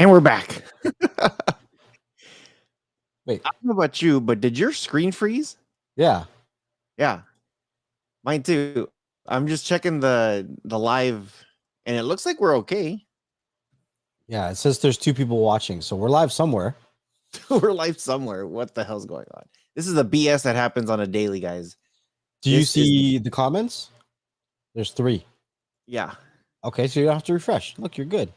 And we're back. Wait. I don't know about you, but did your screen freeze? Yeah. Yeah. Mine too. I'm just checking the live and it looks like we're okay. Yeah, it says there's 2 people watching, so we're live somewhere. We're live somewhere. What the hell's going on? This is the BS that happens on a daily, guys. Do you see the comments? There's 3. Yeah. Okay, so you don't have to refresh. Look, you're good.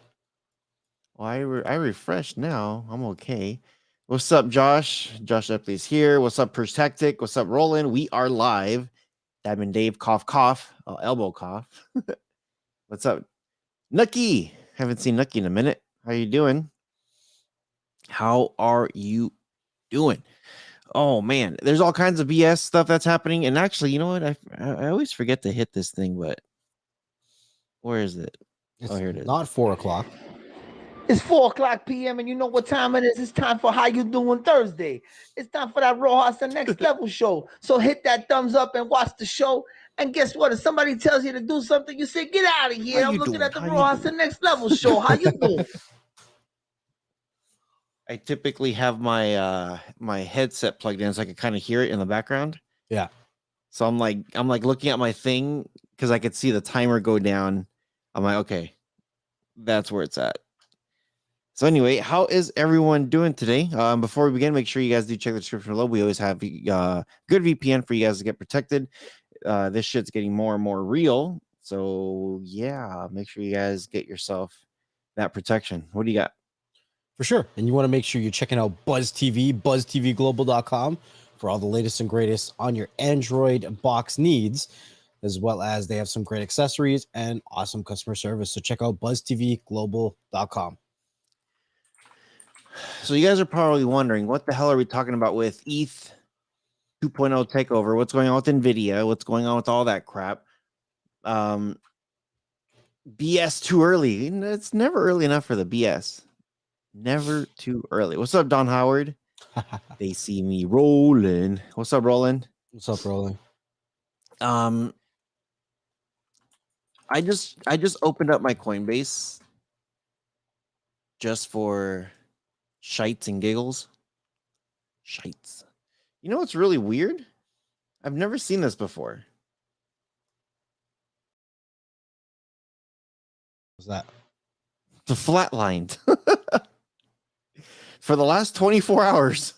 Well, I refreshed now. I'm okay. What's up, Josh? Josh Epley's here. What's up, Purge Tactic? What's up, Roland? We are live. Dabin Dave, cough, cough. Elbow cough. What's up, Nucky? Haven't seen Nucky in a minute. How you doing? How are you doing? Oh man, there's all kinds of BS stuff that's happening. And actually, you know what? I always forget to hit this thing, but where is it? It's here it is. Not 4 o'clock. It's 4:00 p.m. and you know what time it is. It's time for How You Doing Thursday. It's time for that Raw House and Next Level show. So hit that thumbs up and watch the show. And guess what? If somebody tells you to do something, you say, "Get out of here! I'm looking at the Raw House and Next Level show. How you doing?" I typically have my my headset plugged in so I can kind of hear it in the background. Yeah. So I'm like looking at my thing because I could see the timer go down. I'm like, okay, that's where it's at. So anyway, how is everyone doing today? Before we begin, make sure you guys do check the description below. We always have good VPN for you guys to get protected. This shit's getting more and more real. So yeah, make sure you guys get yourself that protection. What do you got? For sure. And you want to make sure you're checking out Buzz TV, buzztvglobal.com for all the latest and greatest on your Android box needs, as well as they have some great accessories and awesome customer service. So check out buzztvglobal.com. So you guys are probably wondering, what the hell are we talking about with ETH 2.0 takeover? What's going on with NVidia? What's going on with all that crap? BS too early. It's never early enough for the BS. Never too early. What's up, Don Howard? They see me rolling. What's up, Roland? What's up, Roland? I just opened up my Coinbase just for shites and giggles. Shites. You know what's really weird? I've never seen this before. What's that? The flatlined for the last 24 hours.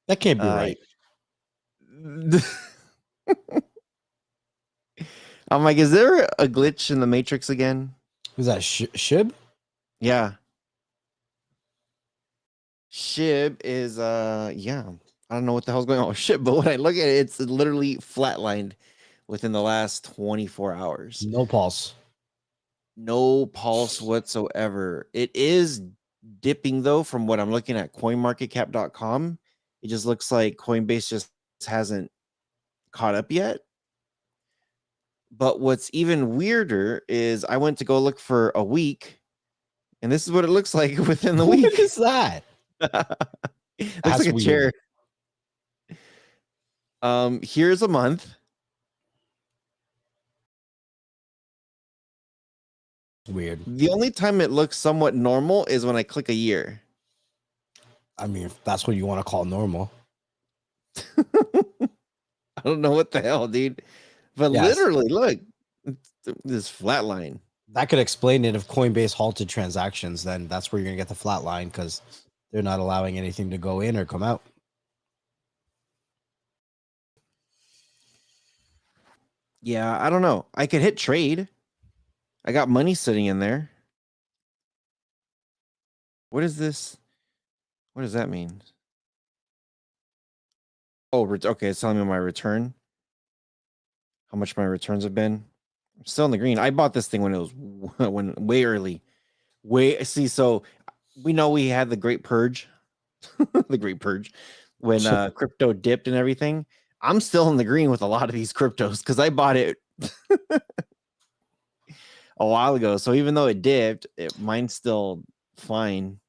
That can't be right. I'm like, is there a glitch in the Matrix again? Is that Shib? Yeah. Shib is yeah. I don't know what the hell's going on with Shib, but when I look at it, it's literally flatlined within the last 24 hours. No pulse. No pulse whatsoever. It is dipping though, from what I'm looking at coinmarketcap.com. It just looks like Coinbase just hasn't caught up yet. But what's even weirder is I went to go look for a week, and this is what it looks like within the week. What is that? Looks like a chair. Here's a month. Weird. The only time it looks somewhat normal is when I click a year. I mean, if that's what you want to call normal. I don't know what the hell, dude. But yes. Literally, look, this flat line. That could explain it. If Coinbase halted transactions, then that's where you're going to get the flat line, because they're not allowing anything to go in or come out. Yeah, I don't know. I could hit trade. I got money sitting in there. What is this? What does that mean? Oh, okay. It's telling me my return. How much my returns have been. I'm still in the green. I bought this thing when it was way early. So we know we had the Great Purge. The Great Purge. When crypto dipped and everything. I'm still in the green with a lot of these cryptos because I bought it a while ago. So even though it dipped, mine's still fine.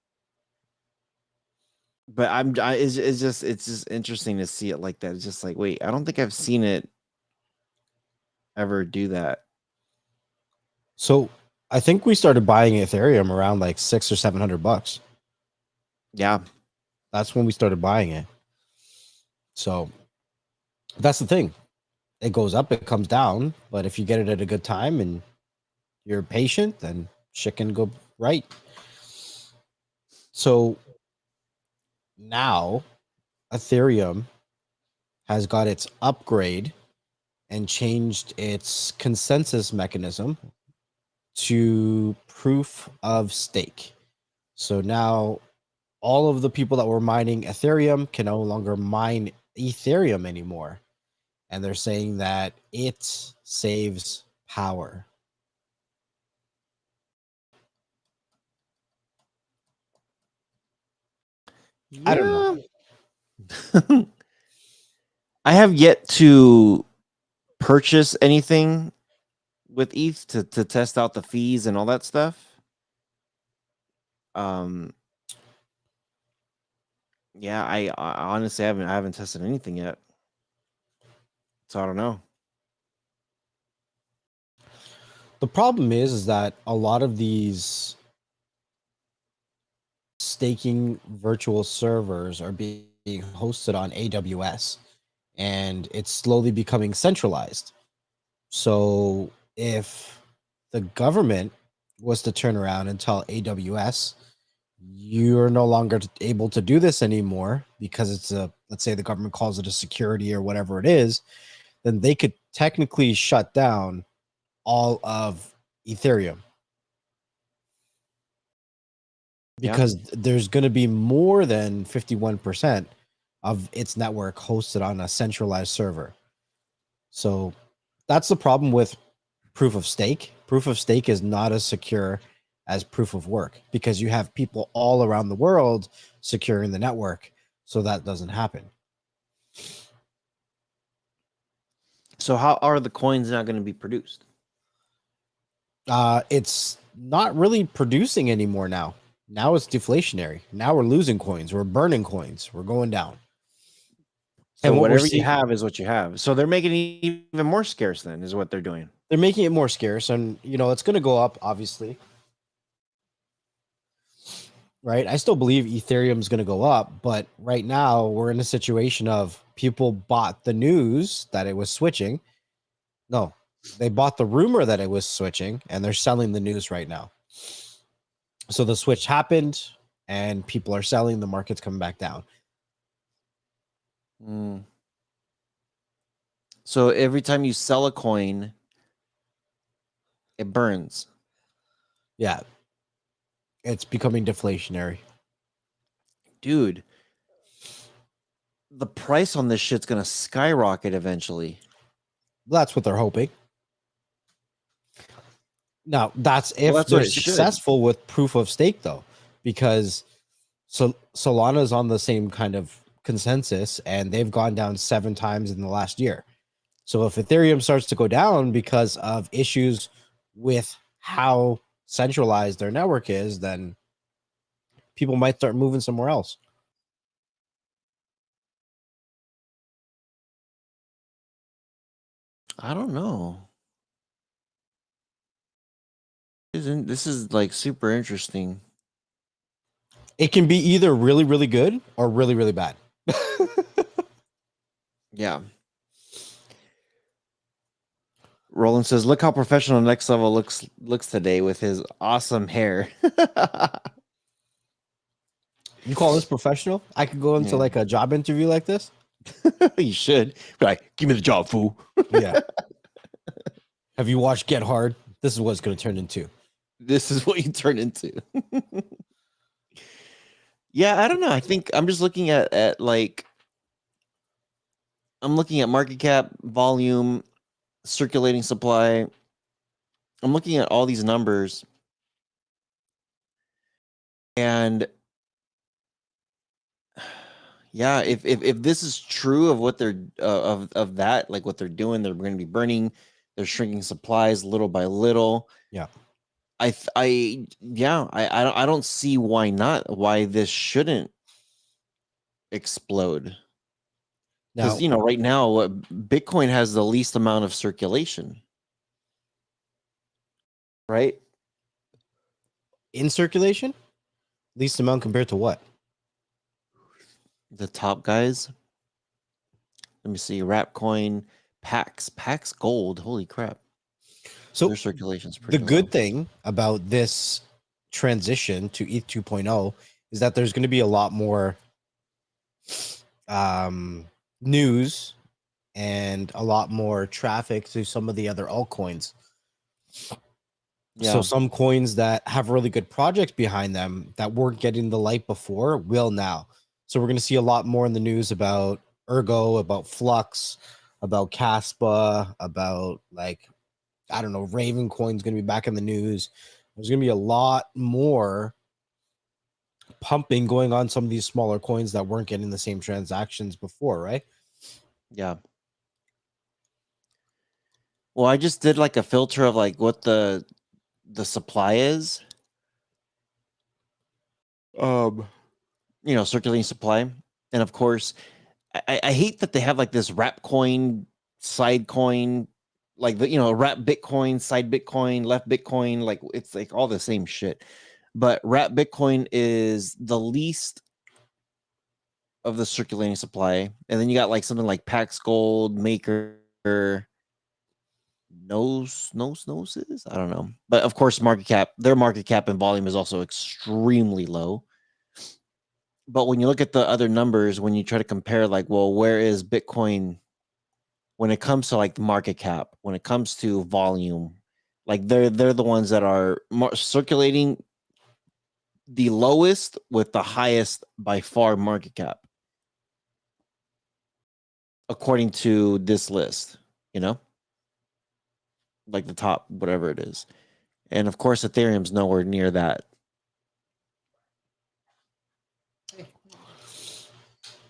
But it's just interesting to see it like that. It's just like, wait, I don't think I've seen it ever do that. So I think we started buying Ethereum around like $600 or $700. Yeah. That's when we started buying it. So that's the thing. It goes up, it comes down. But if you get it at a good time and you're patient, then shit can go right. So now Ethereum has got its upgrade and changed its consensus mechanism to proof of stake. So now all of the people that were mining Ethereum can no longer mine Ethereum anymore. And they're saying that it saves power. I don't know. I have yet to purchase anything with ETH to test out the fees and all that stuff. Yeah, I honestly I haven't tested anything yet. So I don't know. The problem is that a lot of these staking virtual servers are being hosted on AWS, and it's slowly becoming centralized. So if the government was to turn around and tell AWS, you're no longer able to do this anymore because it's a, let's say the government calls it a security or whatever it is, then they could technically shut down all of Ethereum. Because there's going to be more than 51% of its network hosted on a centralized server. So that's the problem with proof of stake. Proof of stake is not as secure as proof of work because you have people all around the world securing the network. So that doesn't happen. So how are the coins not going to be produced? It's not really producing anymore now. Now it's deflationary. Now we're losing coins. We're burning coins. We're going down. So and whatever you have is what you have. So they're making it even more scarce then is what they're doing. They're making it more scarce, and it's going to go up, obviously. Right? I still believe Ethereum is going to go up, but right now we're in a situation of people bought the news that it was switching. No, they bought the rumor that it was switching, and they're selling the news right now. So the switch happened, and people are selling. The market's coming back down. So every time you sell a coin, it burns. Yeah. It's becoming deflationary. Dude, the price on this shit's going to skyrocket eventually. That's what they're hoping. Now, that's if that's they're what it should. successful with proof of stake, though, because Solana's on the same kind of consensus, and they've gone down 7 times in the last year. So if Ethereum starts to go down because of issues with how centralized their network is, then people might start moving somewhere else. I don't know. This is like super interesting. It can be either really, really good or really, really bad. Yeah. Roland says, "Look how professional Next Level looks today with his awesome hair." You call this professional? I could go into like a job interview like this. You should. Be like, give me the job, fool. Yeah. Have you watched Get Hard? This is what it's going to turn into. This is what you turn into. Yeah, I don't know. I think I'm just looking at like I'm looking at market cap, volume, circulating supply. I'm looking at all these numbers, and yeah, if this is true of what they're of that, like what they're doing, they're going to be burning, they're shrinking supplies little by little. Yeah. I don't see why this shouldn't explode. Because right now Bitcoin has the least amount of circulation, right? in circulation. Least amount compared to what? The top guys. Let me see. Rapcoin, Pax Gold. Holy crap. So Their circulation's the pretty low. good thing about this transition to ETH 2.0 is that there's going to be a lot more news and a lot more traffic to some of the other altcoins. Yeah. So some coins that have really good projects behind them that weren't getting the light before will now. So we're going to see a lot more in the news about Ergo, about Flux, about Caspa, about like, I don't know, Raven coin's going to be back in the news. There's going to be a lot more pumping going on some of these smaller coins that weren't getting the same transactions before, right? Yeah. Well, I just did like a filter of like what the supply is. You know, circulating supply. And of course, I hate that they have like this wrap coin, side coin, like the wrap Bitcoin, side Bitcoin, left Bitcoin, like it's like all the same shit. But wrap Bitcoin is the least of the circulating supply. And then you got like something like Pax Gold, Maker, Gnosis. I don't know. But of course, their market cap and volume is also extremely low. But when you look at the other numbers, when you try to compare, like, well, where is Bitcoin when it comes to like the market cap, when it comes to volume, like they're the ones that are circulating the lowest with the highest by far market cap, according to this list, like the top, whatever it is. And of course, Ethereum's nowhere near that.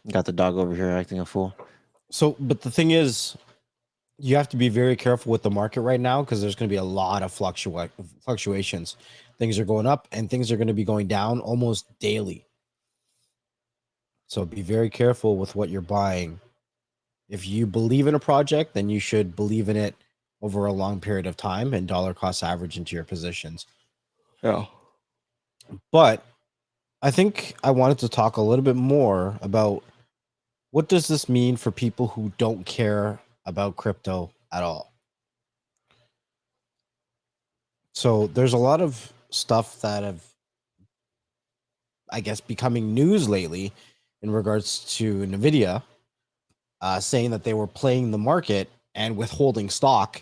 Got the dog over here acting a fool. So, but the thing is, you have to be very careful with the market right now because there's going to be a lot of fluctuations. Things are going up and things are going to be going down almost daily. So be very careful with what you're buying. If you believe in a project, then you should believe in it over a long period of time and dollar cost average into your positions. Yeah. But I think I wanted to talk a little bit more about what does this mean for people who don't care about crypto at all. So there's a lot of stuff that have, I guess, becoming news lately in regards to NVIDIA, saying that they were playing the market and withholding stock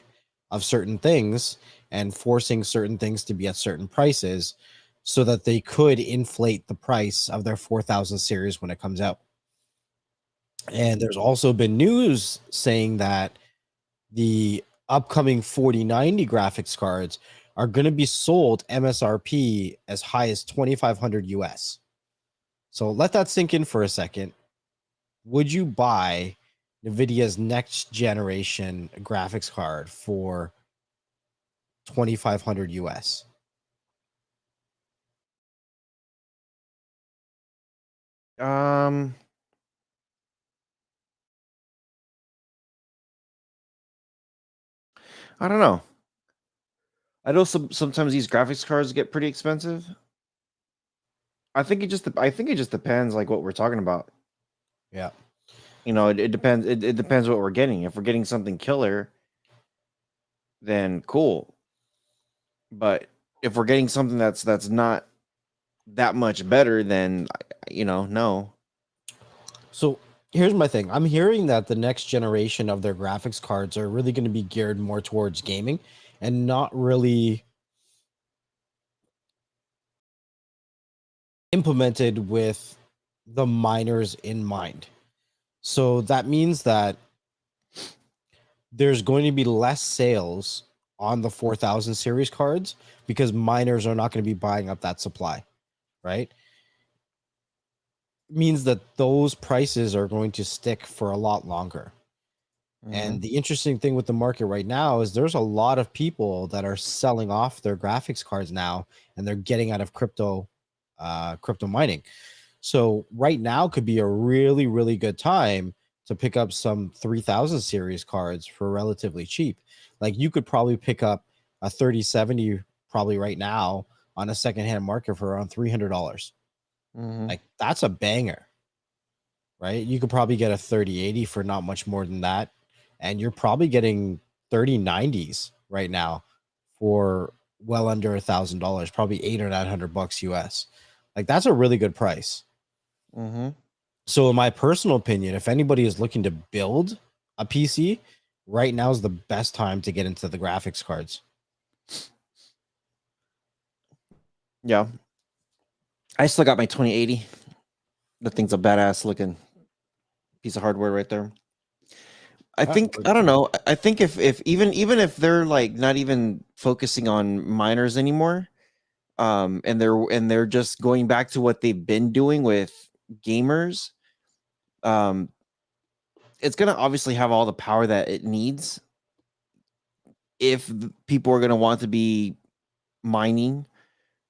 of certain things and forcing certain things to be at certain prices so that they could inflate the price of their 4000 series when it comes out. And there's also been news saying that the upcoming 4090 graphics cards are going to be sold MSRP as high as 2500 US. So let that sink in for a second. Would you buy NVIDIA's next generation graphics card for 2500 US? I don't know. I know sometimes these graphics cards get pretty expensive. I think it just depends like what we're talking about. Yeah. It depends. It depends what we're getting. If we're getting something killer, then cool. But if we're getting something that's not that much better, then no. So here's my thing. I'm hearing that the next generation of their graphics cards are really going to be geared more towards gaming and not really implemented with the miners in mind. So that means that there's going to be less sales on the 4000 series cards because miners are not going to be buying up that supply, right? It means that those prices are going to stick for a lot longer. And the interesting thing with the market right now is there's a lot of people that are selling off their graphics cards now and they're getting out of crypto mining. So right now could be a really, really good time to pick up some 3000 series cards for relatively cheap. Like you could probably pick up a 3070 probably right now on a secondhand market for around $300. Mhm. Like that's a banger, right? You could probably get a 3080 for not much more than that, and you're probably getting 3090s right now for well under $1,000, probably $800 or $900 US. Like that's a really good price. Mhm. So, in my personal opinion, if anybody is looking to build a PC, right now is the best time to get into the graphics cards. Yeah. I still got my 2080. The thing's a badass looking piece of hardware right there. I think I don't know. I think if even if they're like not even focusing on miners anymore, and they're just going back to what they've been doing with gamers, um, it's gonna obviously have all the power that it needs. If people are gonna want to be mining,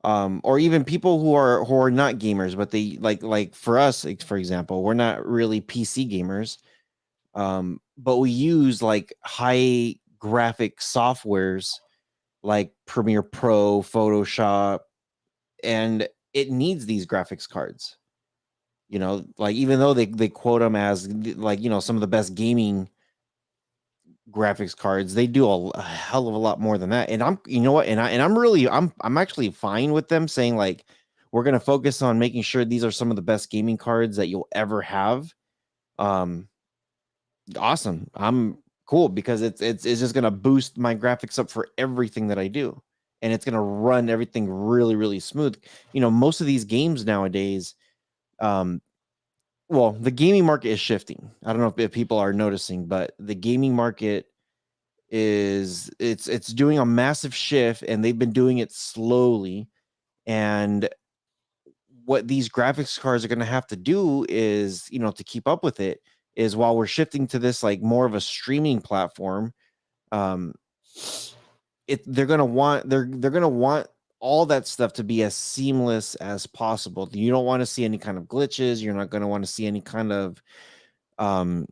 or even people who are not gamers, but they like for us, like, for example, we're not really PC gamers. But we use like high graphic softwares like Premiere Pro, Photoshop, and it needs these graphics cards. You know, like even though they quote them as like, you know, some of the best gaming graphics cards, they do a hell of a lot more than that. And I'm, you know what, I'm actually fine with them saying like we're gonna focus on making sure these are some of the best gaming cards that you'll ever have. Um, Awesome. I'm cool because it's just gonna boost my graphics up for everything that I do, and it's gonna run everything really really smooth. You know, most of these games nowadays, um, well, the gaming market is shifting. I don't know if people are noticing, but the gaming market is it's doing a massive shift, and they've been doing it slowly. And what these graphics cards are going to have to do is, you know, to keep up with it, is while we're shifting to this like more of a streaming platform, um they're going to want all that stuff to be as seamless as possible. You don't want to see any kind of glitches, you're not going to want to see any kind of um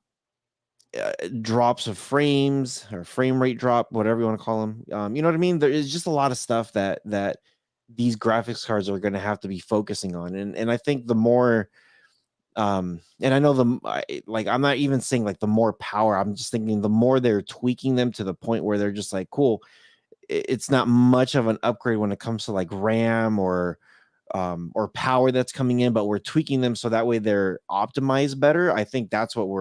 drops of frames or frame rate drop, whatever you want to call them. You know what I mean? There is just a lot of stuff that these graphics cards are going to have to be focusing on. And I think the more, and I know like I'm not even saying like the more power, I'm just thinking the more they're tweaking them to the point where they're just like, cool, it's not much of an upgrade when it comes to like RAM or power that's coming in, but we're tweaking them so that way they're optimized better. I think that's what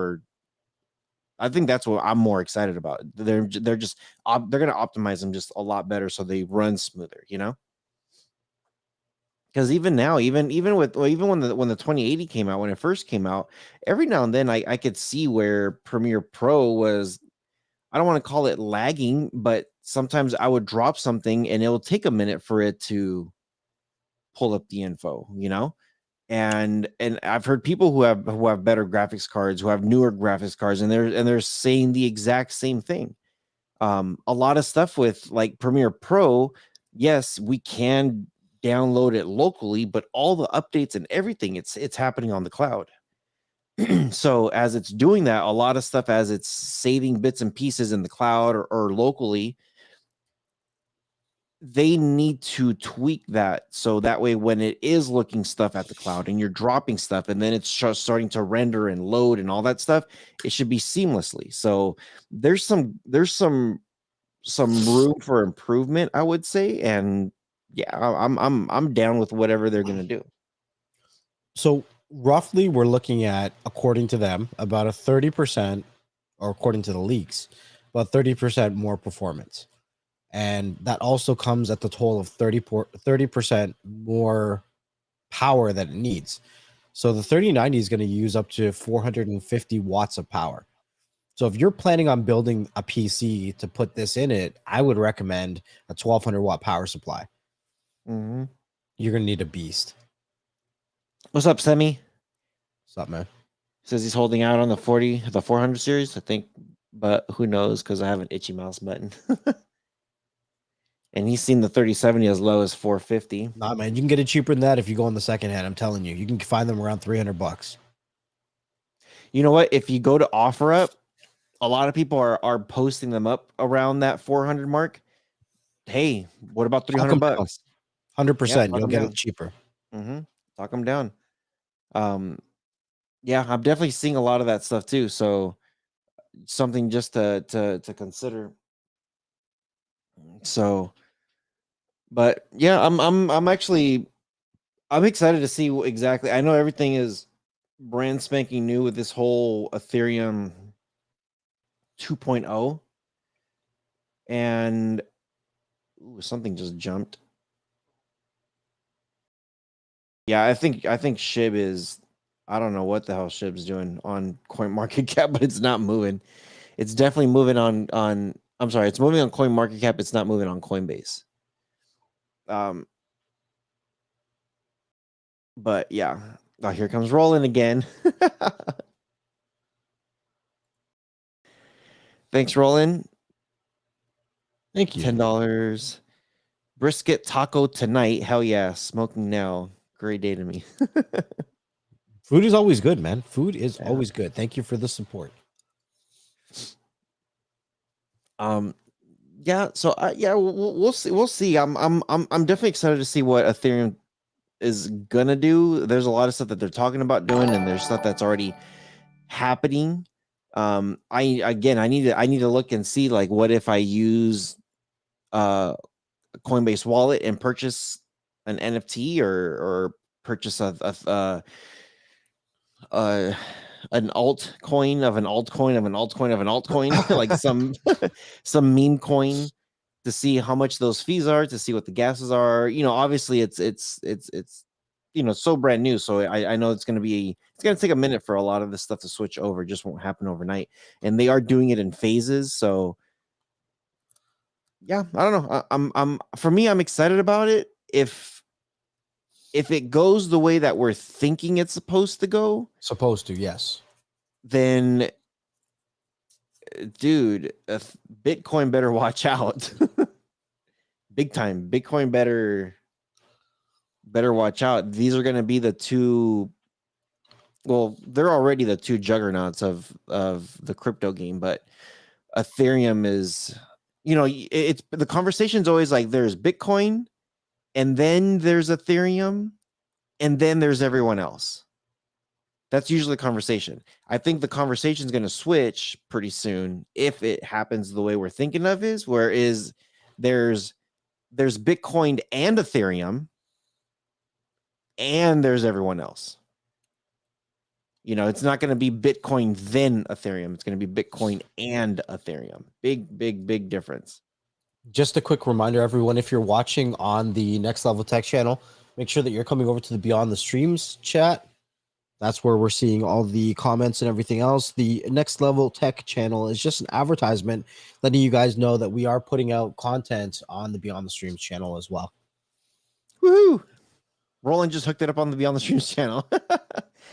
I'm more excited about. They're just they're going to optimize them just a lot better so they run smoother, you know? Because even now, even with, well, even when the 2080 came out, when it first came out, every now and then I could see where Premiere Pro was, I don't want to call it lagging, but sometimes I would drop something and it will take a minute for it to pull up the info, you know? And I've heard people who have better graphics cards, who have newer graphics cards, and they're saying the exact same thing. A lot of stuff with like Premiere Pro, yes, we can download it locally, but all the updates and everything, it's happening on the cloud. So as it's doing that, a lot of stuff, as it's saving bits and pieces in the cloud or locally, they need to tweak that so that way when it is looking stuff at the cloud and you're dropping stuff and then it's just starting to render and load and all that stuff, it should be seamlessly. So there's some room for improvement, I would say. And yeah, I'm down with whatever they're gonna do. So, roughly, we're looking at, according to them, about a 30%, or according to the leaks, about 30% more performance. And that also comes at the toll of 30% more power that it needs. So the 3090 is going to use up to 450 watts of power. So if you're planning on building a PC to put this in it, I would recommend a 1200 watt power supply. Mhm. You're going to need a beast. What's up, Semi? What's up, man? Says he's holding out on the 400 series, I think, but who knows, because I have an itchy mouse button. And he's seen the 3070 as low as 450. Nah, man, you can get it cheaper than that if you go on the second hand. I'm telling you, you can find them around $300. You know what? If you go to OfferUp, a lot of people are posting them up around that 400 mark. Hey, what about Talk 'em down. $300? 100%. You'll get it cheaper. Talk them down. Yeah, I'm definitely seeing a lot of that stuff too. So something just to consider. So, but yeah, I'm actually I'm excited to see exactly. I know everything is brand spanking new with this whole Ethereum 2.0, and something just jumped. Yeah, I think SHIB is. I don't know what the hell SHIB's doing on CoinMarketCap, but it's not moving. It's definitely moving on. I'm sorry, it's moving on CoinMarketCap. It's not moving on Coinbase. But yeah. Oh, here comes Roland again. Thanks, Roland. Thank you. $10. Brisket taco tonight. Hell yeah. Smoking now. Great day to me. Food is always good, man. Food is always good. Thank you for the support. Yeah, so yeah, we'll see. We'll see. I'm definitely excited to see what Ethereum is gonna do. There's a lot of stuff that they're talking about doing, and there's stuff that's already happening. I need to look and see, like, what if I use Coinbase wallet and purchase an NFT or purchase an altcoin of an altcoin of an altcoin of an altcoin, like some meme coin, to see how much those fees are, to see what the gases are. Obviously it's so brand new, so I know it's gonna take a minute for a lot of this stuff to switch over. It just won't happen overnight, and they are doing it in phases. So yeah, I don't know. I'm excited about it. If it goes the way that we're thinking it's supposed to go, Yes, then dude, Bitcoin better watch out. Big time. Bitcoin better watch out. These are going to be the two. Well, they're already the two juggernauts of the crypto game, but Ethereum is, it's the conversation's always like, there's Bitcoin, and then there's Ethereum, and then there's everyone else. That's usually the conversation. I think the conversation is going to switch pretty soon if it happens the way we're thinking of is, whereas there's Bitcoin and Ethereum, and there's everyone else. It's not going to be Bitcoin then Ethereum. It's going to be Bitcoin and Ethereum. Big difference. Just a quick reminder, everyone, if you're watching on the Next Level Tech channel, make sure that you're coming over to the Beyond the Streams chat. That's where we're seeing all the comments and everything else. The Next Level Tech channel is just an advertisement letting you guys know that we are putting out content on the Beyond the Streams channel as well. Woohoo! Roland just hooked it up on the Beyond the Streams channel.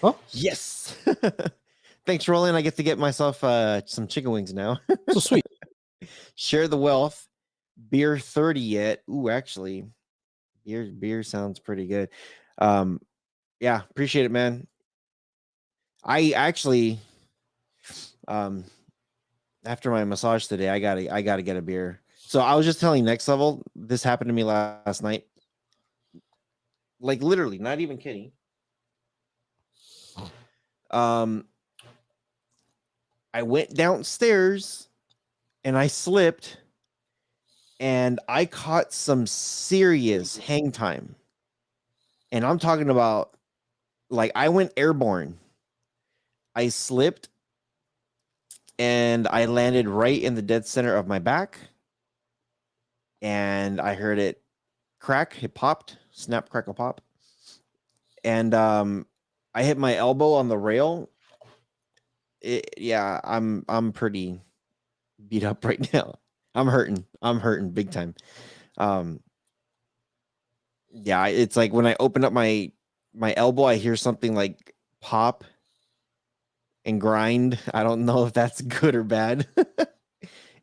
Oh, yes. Thanks, Roland. I get to get myself some chicken wings now. So sweet. Share the wealth. Beer 30 yet. Ooh, actually, beer sounds pretty good. Yeah, appreciate it, man. I actually, after my massage today, I gotta get a beer. So I was just telling Next Level, this happened to me last night. Like, literally, not even kidding. I went downstairs and I slipped, and I caught some serious hang time. And I'm talking about, like, I went airborne. I slipped and I landed right in the dead center of my back, and I heard it crack. It popped, snap, crackle, pop. And I hit my elbow on the rail. Yeah, I'm pretty beat up right now. I'm hurting big time. Yeah, it's like when I open up my elbow, I hear something like pop and grind. I don't know if that's good or bad.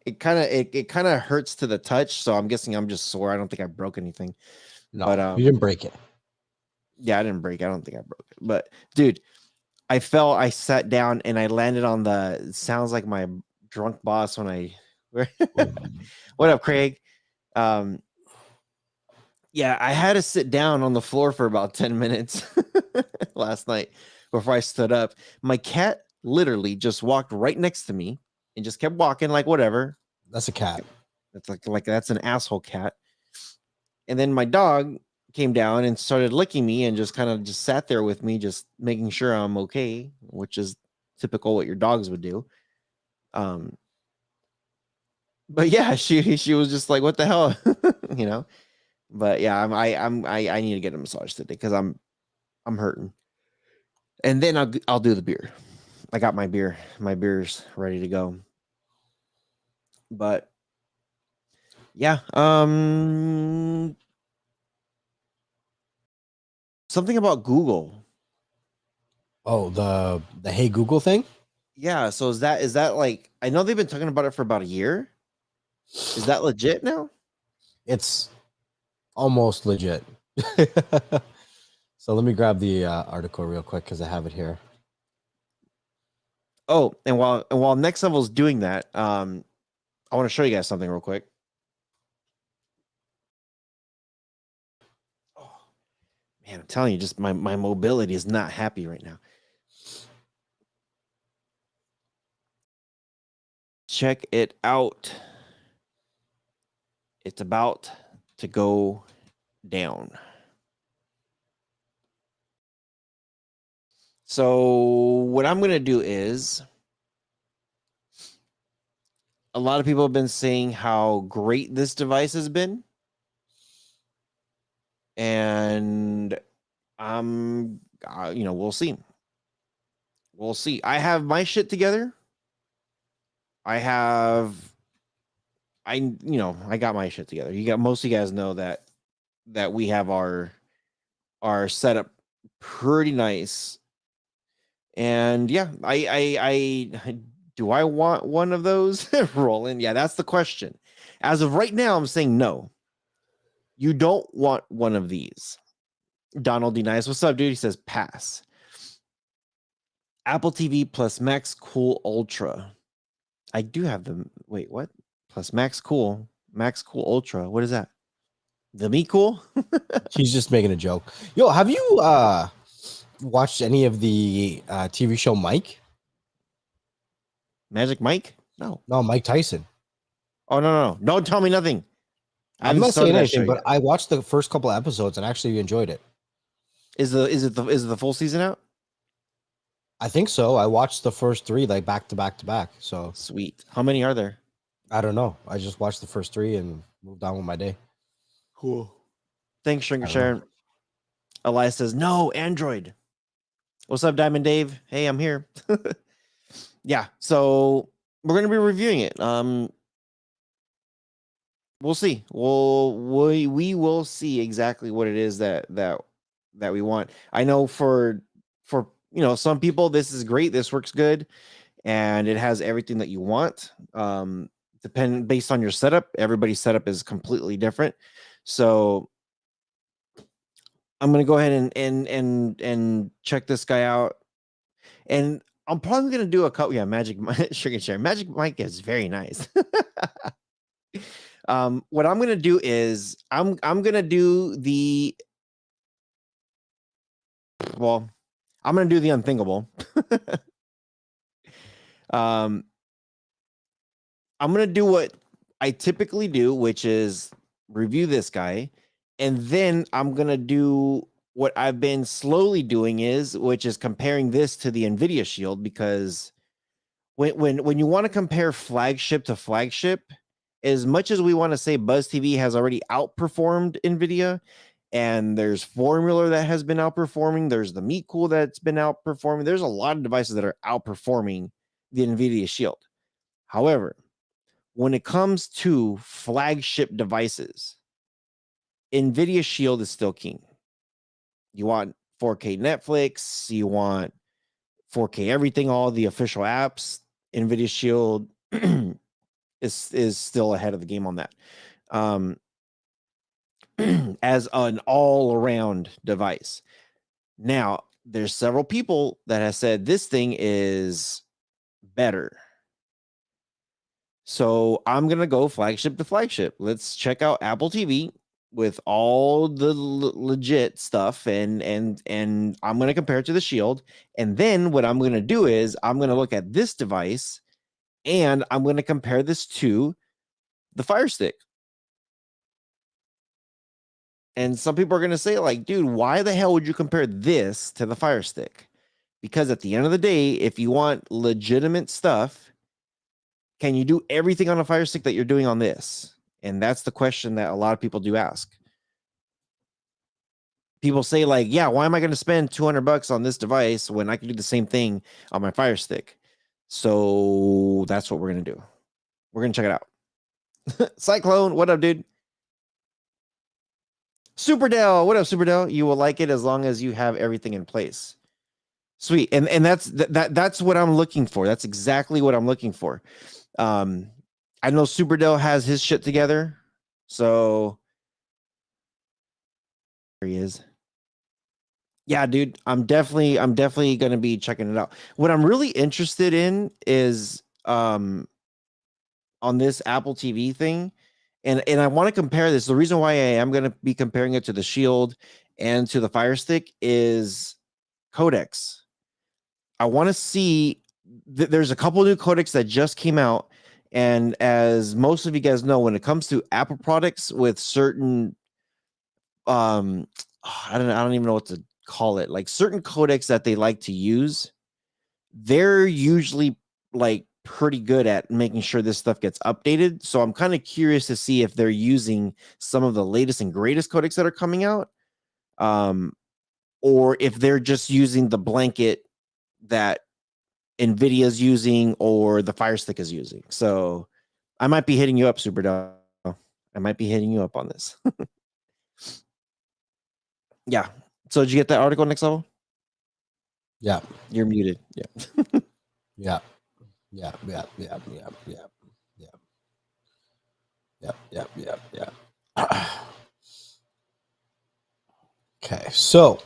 It kind of hurts to the touch, so I'm guessing I'm just sore. I don't think I broke anything. No, but you didn't break it. Yeah, I didn't break. I don't think I broke it. But dude, I fell. I sat down and I landed on the. Sounds like my drunk boss when I. What up, Craig? Yeah, Yeah, I had to sit down on the floor for about 10 minutes last night before I stood up. My cat literally just walked right next to me and just kept walking like whatever. That's a cat. That's like that's an asshole cat. And then my dog came down and started licking me and just kind of just sat there with me, just making sure I'm okay, which is typical what your dogs would do. But yeah, she was just like, "What the hell," you know. But yeah, I need to get a massage today because I'm hurting. And then I'll do the beer. I got my beer. My beer's ready to go. But yeah, something about Google. Oh, the Hey Google thing? Yeah, so is that like, I know they've been talking about it for about a year. Is that legit now? It's almost legit. So let me grab the article real quick because I have it here. Oh, and while Next Level's doing that, I want to show you guys something real quick. Oh, man, I'm telling you, just my mobility is not happy right now. Check it out. It's about to go down. So what I'm going to do is, a lot of people have been saying how great this device has been. And we'll see. We'll see. I have my shit together. I got my shit together. Most of you guys know that we have our setup pretty nice. And yeah, I do I want one of those rolling? Yeah, that's the question. As of right now, I'm saying no. You don't want one of these. Donald D. Nice. What's up, dude? He says pass. Apple TV plus Max Cool Ultra. I do have them. Wait, what? Plus Max Cool Ultra. What is that? The Me Cool? He's just making a joke. Yo, have you watched any of the TV show Mike? Magic Mike? No. No, Mike Tyson. Oh no. Don't tell me nothing. I I'm haven't not saying started that show anything, but yet. I watched the first couple of episodes and actually enjoyed it. Is it the full season out? I think so. I watched the first 3 like back to back to back. So Sweet. How many are there? I don't know. I just watched the first 3 and moved on with my day. Cool. Thanks, Shrinker I don't Sharon. Elias says, no, Android. What's up, Diamond Dave? Hey, I'm here. Yeah, so we're gonna be reviewing it. We'll see. We will see exactly what it is that we want. I know for some people this is great. This works good, and it has everything that you want. Based on your setup, everybody's setup is completely different. So I'm gonna go ahead and check this guy out, and I'm probably gonna do a couple. Yeah, Magic Sugar Share. Magic Mike is very nice. What I'm gonna do is I'm gonna do the I'm gonna do the unthinkable. I'm gonna do what I typically do, which is review this guy, and then I'm gonna do what I've been slowly doing which is comparing this to the NVIDIA Shield, because when you want to compare flagship to flagship, as much as we want to say Buzz TV has already outperformed NVIDIA, and there's Formula that has been outperforming, there's the Meet Cool that's been outperforming, there's a lot of devices that are outperforming the NVIDIA Shield. However, when it comes to flagship devices, NVIDIA Shield is still king. You want 4K Netflix, you want 4K everything, all the official apps, NVIDIA Shield is still ahead of the game on that. As an all-around device. Now, there's several people that have said this thing is better. So I'm going to go flagship to flagship. Let's check out Apple TV. with all the legit stuff, and I'm going to compare it to the Shield. And then what I'm going to do is I'm going to look at this device and I'm going to compare this to the Fire Stick. And some people are going to say, like, dude, why the hell would you compare this to the Fire Stick? Because at the end of the day, if you want legitimate stuff, can you do everything on a Fire Stick that you're doing on this? And that's the question that a lot of people do ask. People say, like, yeah, why am I going to spend $200 on this device when I can do the same thing on my Fire Stick? So that's what we're going to do. We're going to check it out. Cyclone, what up, dude? Superdell, what up, Superdell? You will like it as long as you have everything in place. Sweet, and that's what I'm looking for. That's exactly what I'm looking for. I know Superdell has his shit together, so there he is. Yeah, dude, I'm definitely gonna be checking it out. What I'm really interested in is on this Apple TV thing. And I want to compare this. The reason why I am going to be comparing it to the Shield and to the Fire Stick is codecs. I want to see there's a couple new codecs that just came out. And as most of you guys know, when it comes to Apple products with certain, I don't even know what to call it, like certain codecs that they like to use, they're usually like pretty good at making sure this stuff gets updated. So I'm kind of curious to see if they're using some of the latest and greatest codecs that are coming out, or if they're just using the blanket that NVIDIA's using or the Fire Stick is using. So I might be hitting you up, Superdog. I might be hitting you up on this. Yeah. So did you get that article, Next Level? Yeah. You're muted. Yeah. Yeah. Yeah. Yeah. Yeah. Yeah. Yeah. Yeah. Yeah. Yeah. Yeah. Okay. So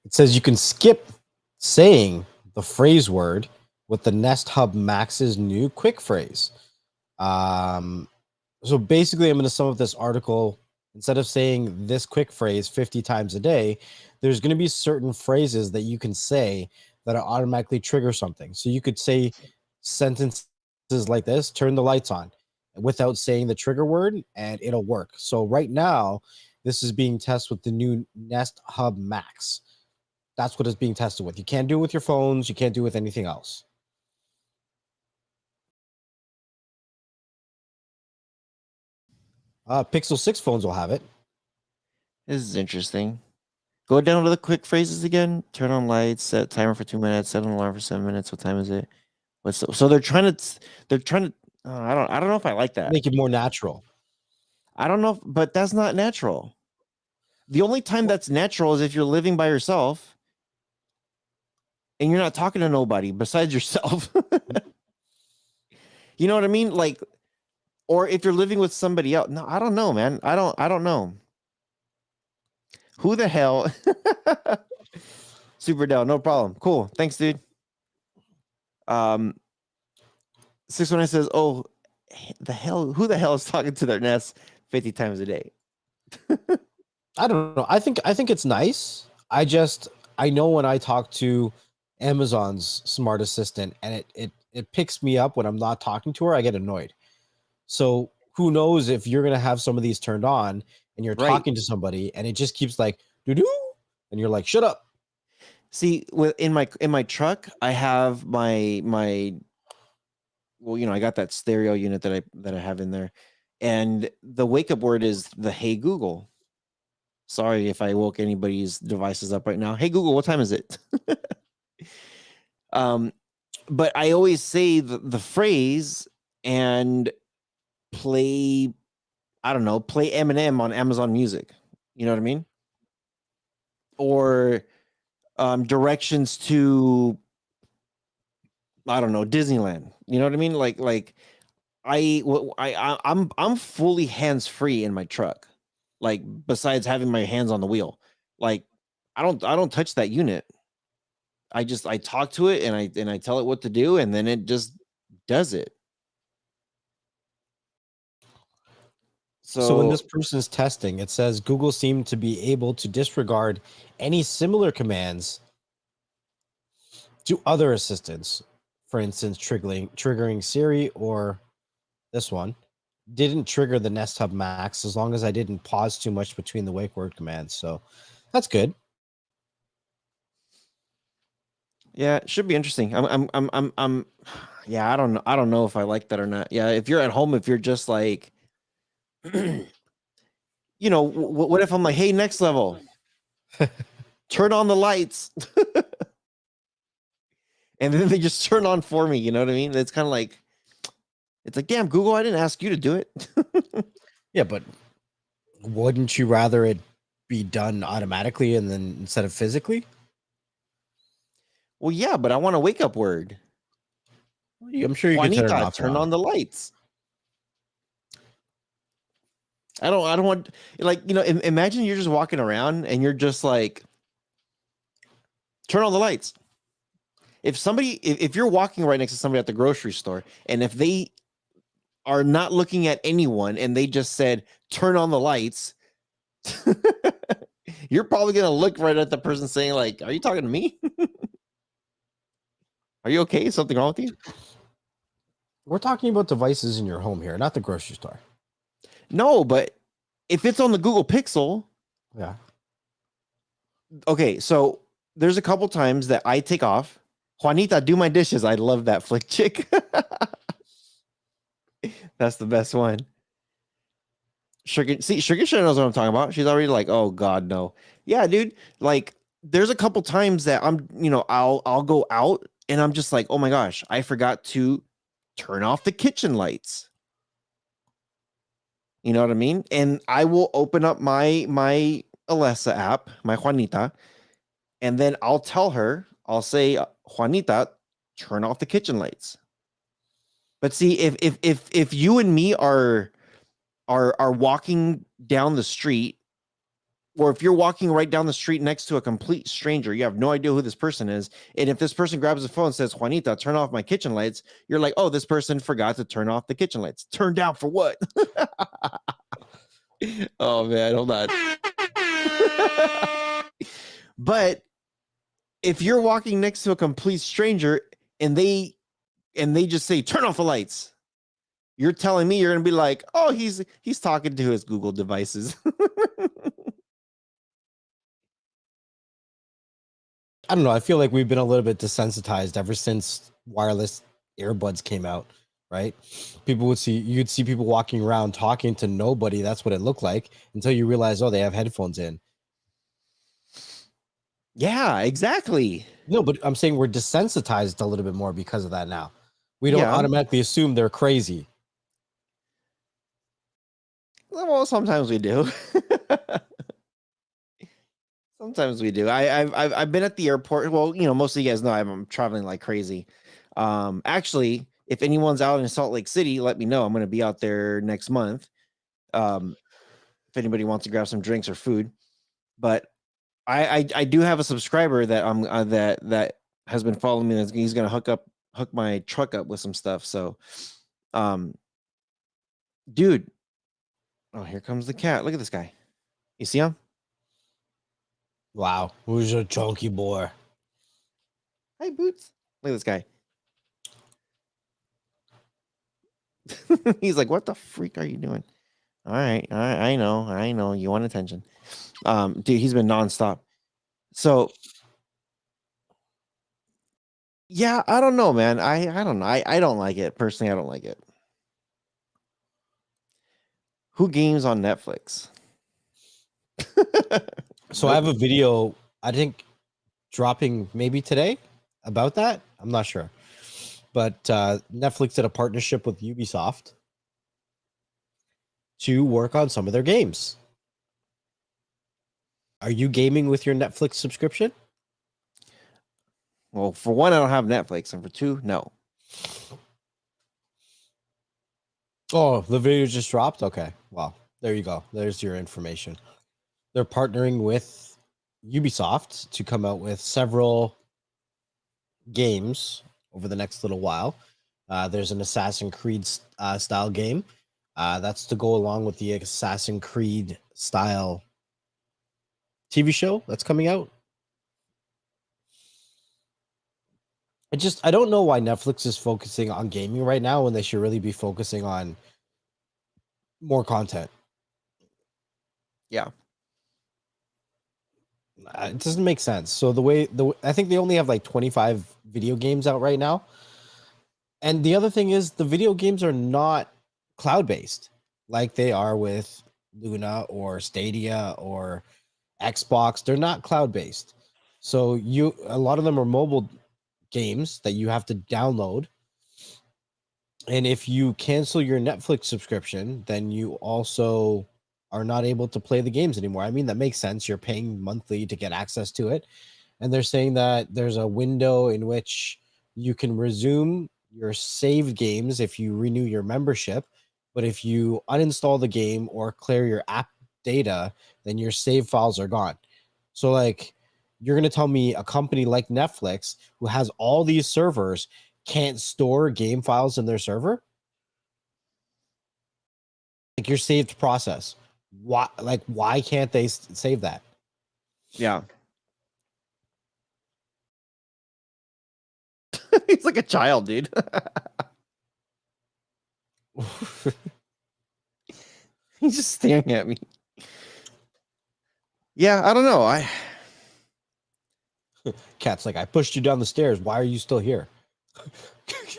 it says you can skip saying the phrase word with the Nest Hub Max's new quick phrase. So basically, I'm going to sum up this article. Instead of saying this quick phrase 50 times a day, there's going to be certain phrases that you can say that automatically trigger something. So you could say sentences like this: turn the lights on, without saying the trigger word, and it'll work. So right now, this is being tested with the new Nest Hub Max. That's what it's being tested with. You can't do it with your phones. You can't do it with anything else. Pixel 6 phones will have it. This is interesting. Go down to the quick phrases again. Turn on lights. Set timer for 2 minutes. Set an alarm for 7 minutes. What time is it? So they're trying to. I don't know if I like that. Make it more natural. I don't know, but that's not natural. The only time that's natural is if you're living by yourself and you're not talking to nobody besides yourself. You know what I mean? Like, or if you're living with somebody else. No, I don't know, man. I don't know. Who the hell? Super Dell, no problem. Cool. Thanks, dude. 619 says, "Oh, the hell, who the hell is talking to their Nest 50 times a day?" I don't know. I think it's nice. I know when I talk to Amazon's smart assistant and it picks me up when I'm not talking to her, I get annoyed. So who knows if you're gonna have some of these turned on and you're Right. talking to somebody and it just keeps like doo-doo, and you're like, shut up. See, in my truck, I have my well, you know, I got that stereo unit that I have in there, and the wake up word is the "Hey Google." Sorry if I woke anybody's devices up right now. Hey Google, what time is it? But I always say the phrase and play, I don't know, play Eminem on Amazon Music. You know what I mean? Or directions to, I don't know, Disneyland. You know what I mean? Like I'm fully hands free in my truck. Like besides having my hands on the wheel, like I don't touch that unit. I talk to it and I tell it what to do, and then it just does it. So when this person is testing, it says Google seemed to be able to disregard any similar commands to other assistants. For instance, triggering Siri or this one didn't trigger the Nest Hub Max as long as I didn't pause too much between the wake word commands. So that's good. Yeah, it should be interesting. Yeah, I don't know if I like that or not. Yeah, if you're at home, if you're just like, you know, what if I'm like, hey, next level, turn on the lights, and then they just turn on for me. You know what I mean? It's kind of like, it's like, damn, Google, I didn't ask you to do it. Yeah, but wouldn't you rather it be done automatically and then instead of physically? Well, yeah, but I want a wake up word. I'm sure you can turn it Juanita, off. turn on the lights. I don't want, like, you know, imagine you're just walking around and you're just like, turn on the lights. If you're walking right next to somebody at the grocery store, and if they are not looking at anyone and they just said, turn on the lights, you're probably going to look right at the person saying, like, are you talking to me? Are you okay? Is something wrong with you? We're talking about devices in your home here, not the grocery store. No, but if it's on the Google Pixel. Yeah. Okay, so there's a couple times that I take off. Juanita, do my dishes. I love that flick chick. That's the best one. Sugar knows what I'm talking about. She's already like, oh God, no. Yeah, dude. Like, there's a couple times that I'm, you know, I'll go out and I'm just like, oh my gosh, I forgot to turn off the kitchen lights. You know what I mean? And I will open up my Alexa app, my Juanita, and then I'll tell her, I'll say, Juanita, turn off the kitchen lights. But see, if you and me are walking down the street, or if you're walking right down the street next to a complete stranger, you have no idea who this person is, and if this person grabs the phone and says, Juanita, turn off my kitchen lights, you're like, oh, this person forgot to turn off the kitchen lights. Turn down for what? Oh man, hold on. But if you're walking next to a complete stranger and they just say, turn off the lights, you're telling me you're gonna be like, oh, he's talking to his Google devices. I don't know. I feel like we've been a little bit desensitized ever since wireless earbuds came out, right? You'd see people walking around talking to nobody. That's what it looked like until you realize, oh, they have headphones in. Yeah, exactly. No, but I'm saying we're desensitized a little bit more because of that now. We don't automatically assume they're crazy. Well, sometimes we do. Sometimes we do. I've been at the airport. Well, you know, most of you guys know I'm traveling like crazy. Actually, if anyone's out in Salt Lake City, let me know. I'm going to be out there next month. If anybody wants to grab some drinks or food, but I do have a subscriber that that has been following me. He's going to hook my truck up with some stuff. So, dude. Oh, here comes the cat. Look at this guy. You see him? Wow, who's a chunky boy? Hey, Boots. Look at this guy. He's like, what the freak are you doing? All right. I know. You want attention. Dude, he's been nonstop. So, yeah, I don't know, man. I don't know. I don't like it. Personally, I don't like it. Who games on Netflix? So I have a video, I think, dropping maybe today about that. I'm not sure. But Netflix did a partnership with Ubisoft to work on some of their games. Are you gaming with your Netflix subscription? Well, for one, I don't have Netflix, and for two, no. Oh, the video just dropped? Okay. Well, there you go. There's your information. They're partnering with Ubisoft to come out with several games over the next little while. There's an Assassin's Creed style game, That's to go along with the Assassin's Creed style TV show that's coming out. I don't know why Netflix is focusing on gaming right now when they should really be focusing on more content. Yeah. It doesn't make sense. So I think they only have like 25 video games out right now. And the other thing is the video games are not cloud-based like they are with Luna or Stadia or Xbox. They're not cloud-based. So a lot of them are mobile games that you have to download. And if you cancel your Netflix subscription, then you also are not able to play the games anymore. I mean, that makes sense. You're paying monthly to get access to it. And they're saying that there's a window in which you can resume your saved games if you renew your membership. But if you uninstall the game or clear your app data, then your save files are gone. So, like, you're going to tell me a company like Netflix, who has all these servers, can't store game files in their server? Like your saved process. Why can't they save that? Yeah. He's like a child, dude. He's just staring at me. Yeah, I don't know. Cat's like, I pushed you down the stairs. Why are you still here?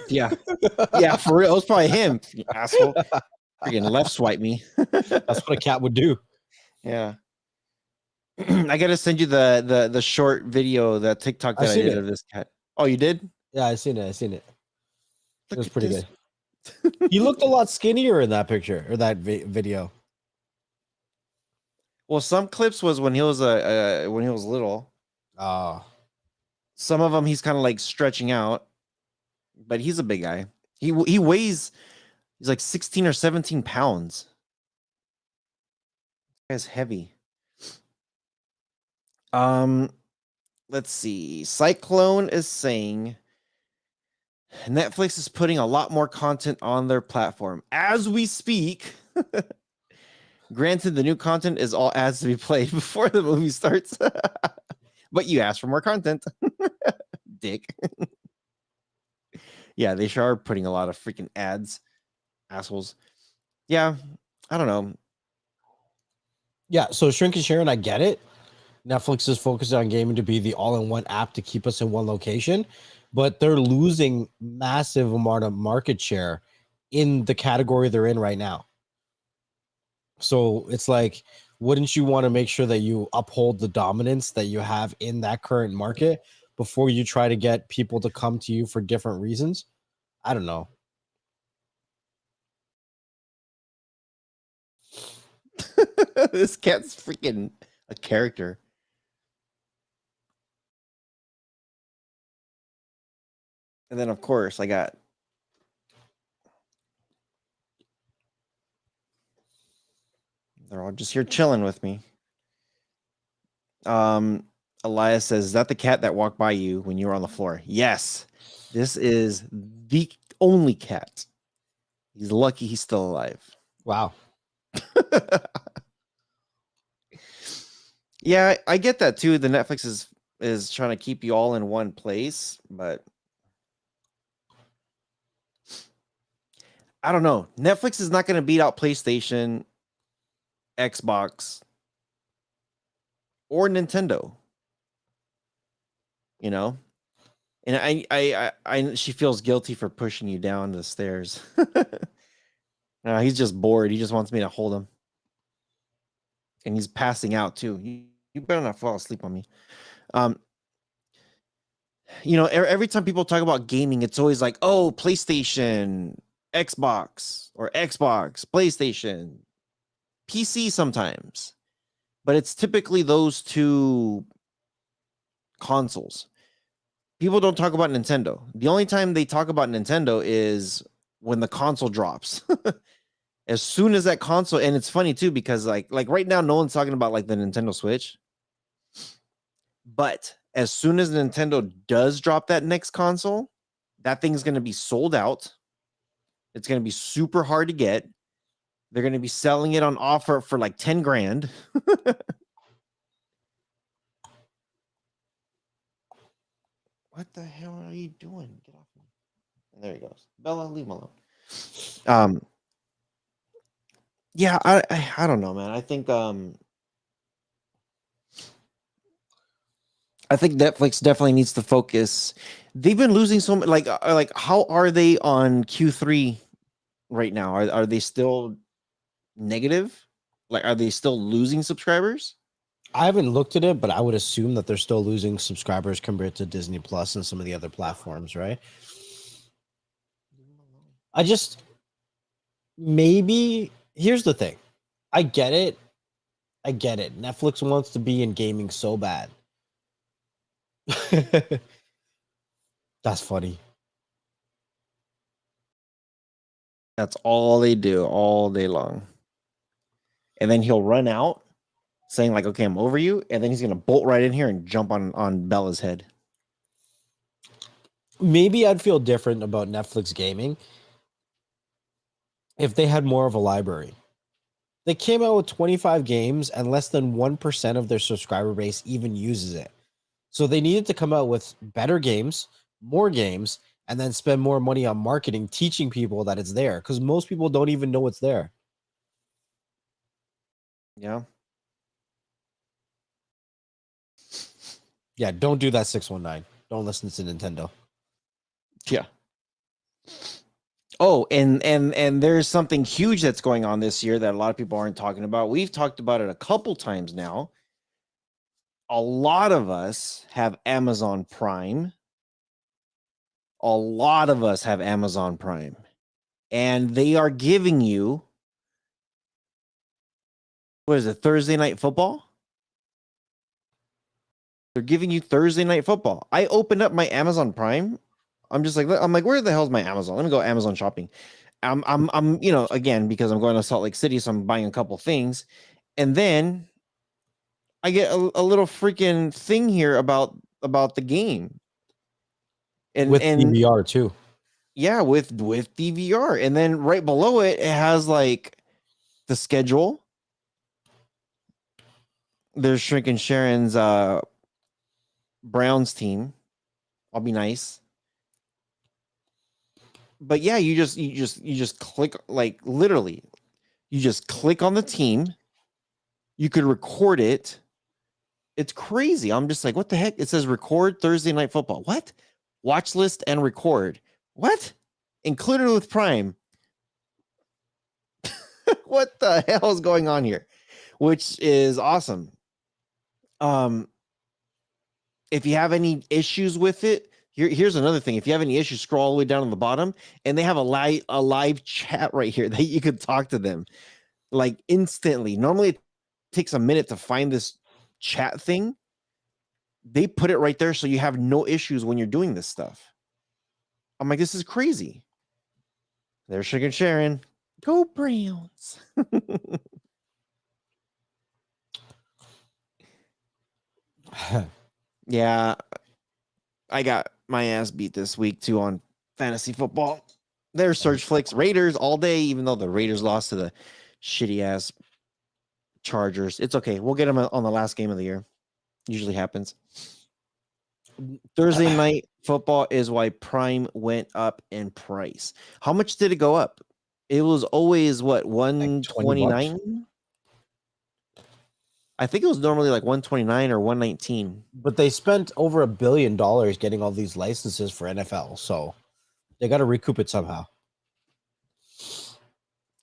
Yeah, for real. It was probably him, you asshole. Freaking left swipe me. That's what a cat would do. Yeah. I gotta send you the short video, the TikTok that I did of this cat. Oh, you did? Yeah, I seen it. It Look was at pretty this. good. He looked a lot skinnier in that picture or that video. Well, some clips was when he was when he was little. Some of them he's kind of like stretching out, but he's a big guy. He weighs, he's like 16 or 17 pounds. This guy's heavy. Let's see. Cyclone is saying Netflix is putting a lot more content on their platform as we speak. Granted, the new content is all ads to be played before the movie starts. But you asked for more content. Dick. Yeah, they sure are putting a lot of freaking ads. Assholes. Yeah, I don't know. Yeah, so Shrink and Sharon, I get it. Netflix is focused on gaming to be the all-in-one app to keep us in one location, but they're losing massive amount of market share in the category they're in right now. So it's like, wouldn't you want to make sure that you uphold the dominance that you have in that current market before you try to get people to come to you for different reasons? I don't know. This cat's freaking a character. And then, of course, I got they're all just here chilling with me. Elias says, is that the cat that walked by you when you were on the floor? Yes. This is the only cat. He's lucky he's still alive. Wow. Yeah, I get that too. The Netflix is trying to keep you all in one place, but I don't know. Netflix is not going to beat out PlayStation, Xbox, or Nintendo. You know? And I she feels guilty for pushing you down the stairs. No, he's just bored. He just wants me to hold him. And he's passing out too. You better not fall asleep on me. You know, every time people talk about gaming, it's always like, oh, PlayStation, Xbox, or Xbox, PlayStation, PC sometimes. But it's typically those two consoles. People don't talk about Nintendo. The only time they talk about Nintendo is when the console drops. As soon as that console, and it's funny too, because like right now, no one's talking about like the Nintendo Switch. But as soon as Nintendo does drop that next console, that thing's going to be sold out. It's going to be super hard to get. They're going to be selling it on offer for like 10 grand. What the hell are you doing? Get off me. And there he goes. Bella, leave him alone. Yeah, I don't know, man. I think Netflix definitely needs to focus. They've been losing so much. Like how are they on Q3 right now? Are they still negative? Like, are they still losing subscribers? I haven't looked at it, but I would assume that they're still losing subscribers compared to Disney Plus and some of the other platforms, right? I just maybe here's the thing. I get it. Netflix wants to be in gaming so bad. That's funny. That's all they do all day long. And then he'll run out saying like, okay, I'm over you. And then he's going to bolt right in here and jump on Bella's head. Maybe I'd feel different about Netflix gaming if they had more of a library. They came out with 25 games and less than 1% of their subscriber base even uses it. So they needed to come out with better games, more games, and then spend more money on marketing, teaching people that it's there, because most people don't even know it's there. Yeah. Yeah, don't do that 619. Don't listen to Nintendo. Yeah. Oh, and there's something huge that's going on this year that a lot of people aren't talking about. We've talked about it a couple times now. A lot of us have Amazon Prime. A lot of us have Amazon Prime. And they are giving you, what is it, Thursday Night Football? They're giving you Thursday Night Football. I opened up my Amazon Prime. I'm like, where the hell's my Amazon? Let me go Amazon shopping. I'm again, because I'm going to Salt Lake City, so I'm buying a couple things. And then I get a little freaking thing here about the game. And with DVR too. Yeah, with DVR. And then right below it, it has like the schedule. There's Shrinking Sharon's Browns team. I'll be nice. But yeah, you just click, like, literally, you just click on the team. You could record it. It's crazy. I'm just like, what the heck? It says record Thursday Night Football. What? Watch list and record. What? Included with Prime. What the hell is going on here? Which is awesome. If you have any issues with it, here's another thing. If you have any issues, scroll all the way down on the bottom, and they have a live chat right here that you could talk to them like instantly. Normally it takes a minute to find this chat thing. They put it right there so you have no issues when you're doing this stuff. I'm like, this is crazy. There's Sugar Sharon. Go Browns. Yeah, I got my ass beat this week too on fantasy football. There's Surge Flicks Raiders all day, even though the Raiders lost to the shitty ass Chargers. It's okay. We'll get them on the last game of the year. Usually happens. Thursday night football is why Prime went up in price. How much did it go up? It was always what, 129? I think it was normally like 129 or 119. But they spent over $1 billion getting all these licenses for NFL, so they got to recoup it somehow.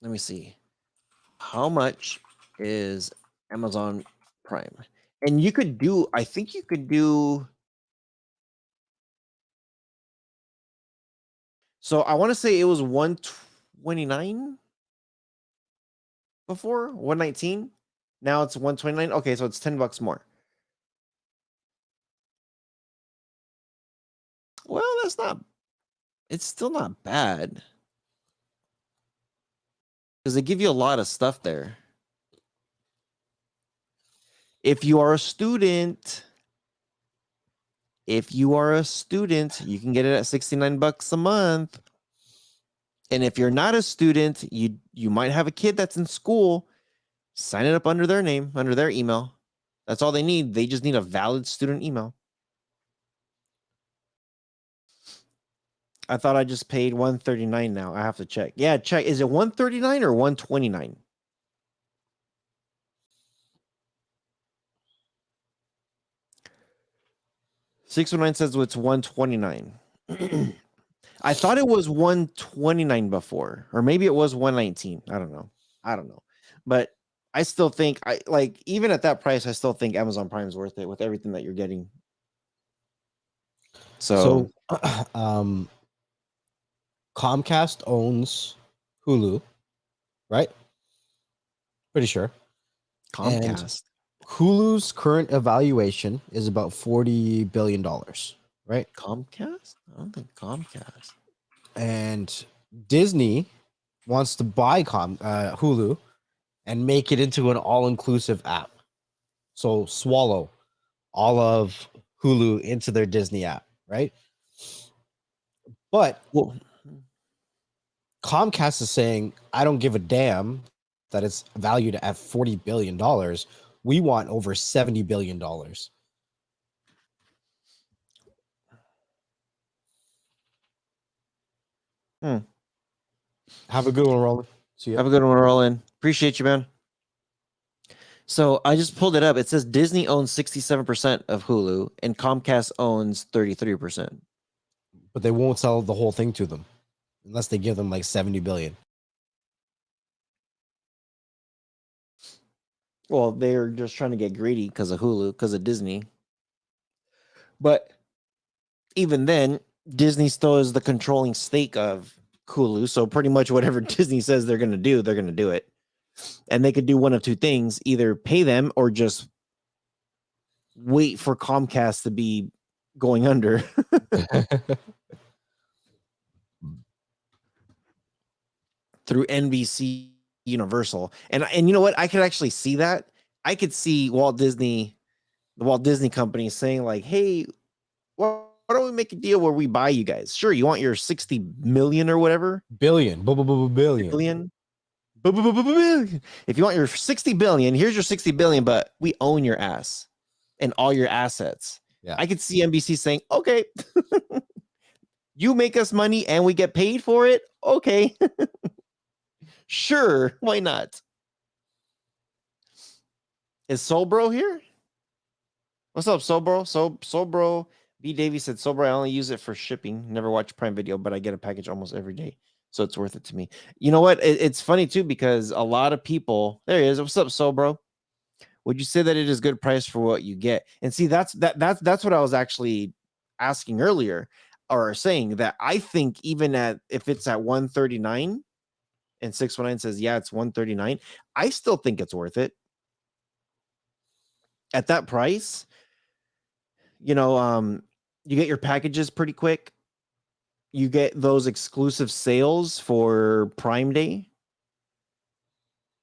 Let me see. How much is Amazon Prime? And you could do, I think you could do. So I want to say it was 129 before, 119. Now it's 129. Okay, so it's $10 more. Well, it's still not bad. Because they give you a lot of stuff there. If you are a student, you can get it at $69 a month. And if you're not a student, you might have a kid that's in school, sign it up under their name, under their email. That's all they need. They just need a valid student email. I thought I just paid $139 now. I have to check. Yeah, check. Is it $139 or $129? $619 says it's $129. I thought it was $129 before, or maybe it was $119. I don't know. But I still think even at that price, I still think Amazon Prime is worth it with everything that you're getting. So Comcast owns Hulu, right? Pretty sure. Comcast. And Hulu's current evaluation is about $40 billion, right? Comcast? I don't think Comcast. And Disney wants to buy Hulu and make it into an all-inclusive app. So swallow all of Hulu into their Disney app, right? But Comcast is saying, I don't give a damn that it's valued at $40 billion. We want over $70 billion. Have a good one, Roland. See ya. Have a good one, Roland. Appreciate you, man. So I just pulled it up. It says Disney owns 67% of Hulu and Comcast owns 33%. But they won't sell the whole thing to them unless they give them like 70 billion. Well, they're just trying to get greedy because of Hulu, because of Disney. But even then, Disney still is the controlling stake of Hulu. So pretty much whatever Disney says they're going to do, they're going to do it. And they could do one of two things, either pay them or just wait for Comcast to be going under. Through NBC Universal. And you know what? I could actually see that. I could see the Walt Disney Company saying like, hey, why don't we make a deal where we buy you guys? Sure, you want your 60 million or whatever? Billion. Billion. If you want your 60 billion, here's your 60 billion, but we own your ass and all your assets. Yeah. I could see NBC saying, okay, you make us money and we get paid for it. Okay. Sure, why not? Is Sobro here? What's up, Sobro? Sobro B. Davies said, Sobro, I only use it for shipping. Never watch Prime Video, but I get a package almost every day. So it's worth it to me. You know what? It's funny too, because a lot of people, there he is. What's up, Sobro? Would you say that it is good price for what you get? And see, that's what I was actually asking earlier, or saying that I think even if it's at 139 and 619 says, yeah, it's 139, I still think it's worth it. At that price, you get your packages pretty quick. You get those exclusive sales for Prime Day.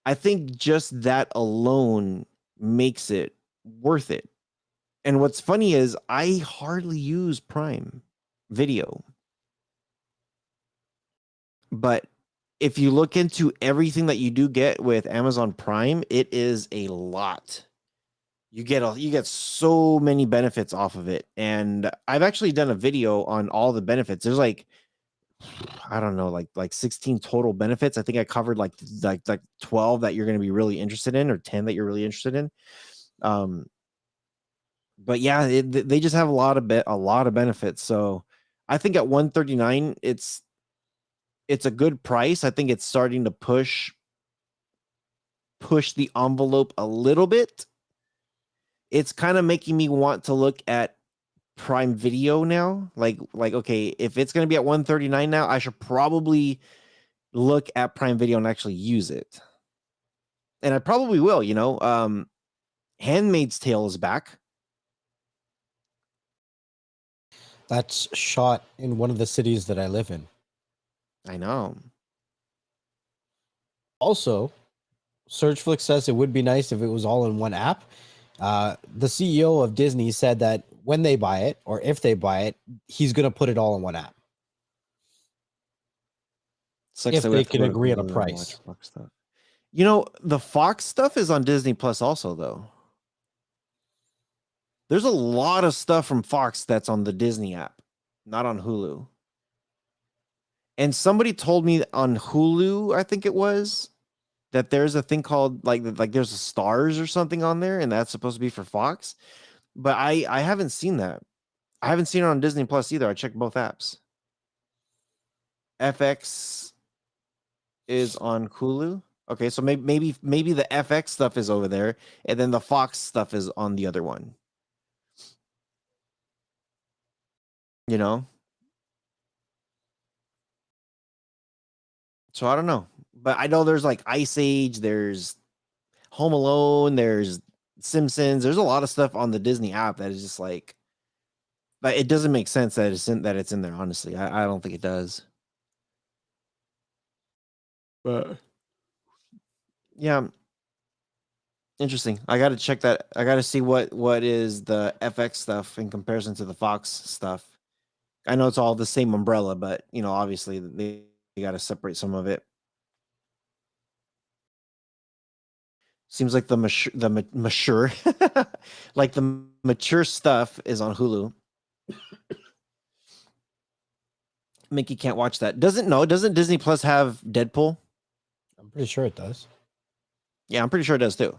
I think just that alone makes it worth it. And what's funny is I hardly use Prime Video. But if you look into everything that you do get with Amazon Prime, it is a lot. You get so many benefits off of it. And I've actually done a video on all the benefits. There's like, I don't know, like 16 total benefits. I think I covered like 12 that you're going to be really interested in, or 10 that you're really interested in. But yeah, they just have a lot of benefits. So I think at 139, it's a good price. I think it's starting to push the envelope a little bit. It's kind of making me want to look at Prime Video now. Like, okay, if it's going to be at 139 now, I should probably look at Prime Video and actually use it. And I probably will, Handmaid's Tale is back. That's shot in one of the cities that I live in. I know. Also, Surgeflix says it would be nice if it was all in one app. The CEO of Disney said that when they buy it, or if they buy it, he's going to put it all in one app. Sucks If that we they have to can go to agree on a Hulu and price. watch Fox stuff. You know, the Fox stuff is on Disney Plus also, though. There's a lot of stuff from Fox that's on the Disney app, not on Hulu. And somebody told me on Hulu, I think it was, that there's a thing called like there's a Stars or something on there, and that's supposed to be for Fox. But I haven't seen that. I haven't seen it on Disney Plus either. I checked both apps. FX is on Hulu. Okay, so maybe the FX stuff is over there, and then the Fox stuff is on the other one. You know? So I don't know. But I know there's like Ice Age, there's Home Alone, there's Simpsons. There's a lot of stuff on the Disney app that is just like, but it doesn't make sense that it's in there, honestly. I don't think it does. But yeah. Interesting. I got to check that. I got to see what is the FX stuff in comparison to the Fox stuff. I know it's all the same umbrella, but you know, obviously they got to separate some of it. Seems like the mature, like the mature stuff is on Hulu. Mickey can't watch that. Doesn't Disney Plus have Deadpool? I'm pretty sure it does. Yeah, I'm pretty sure it does too.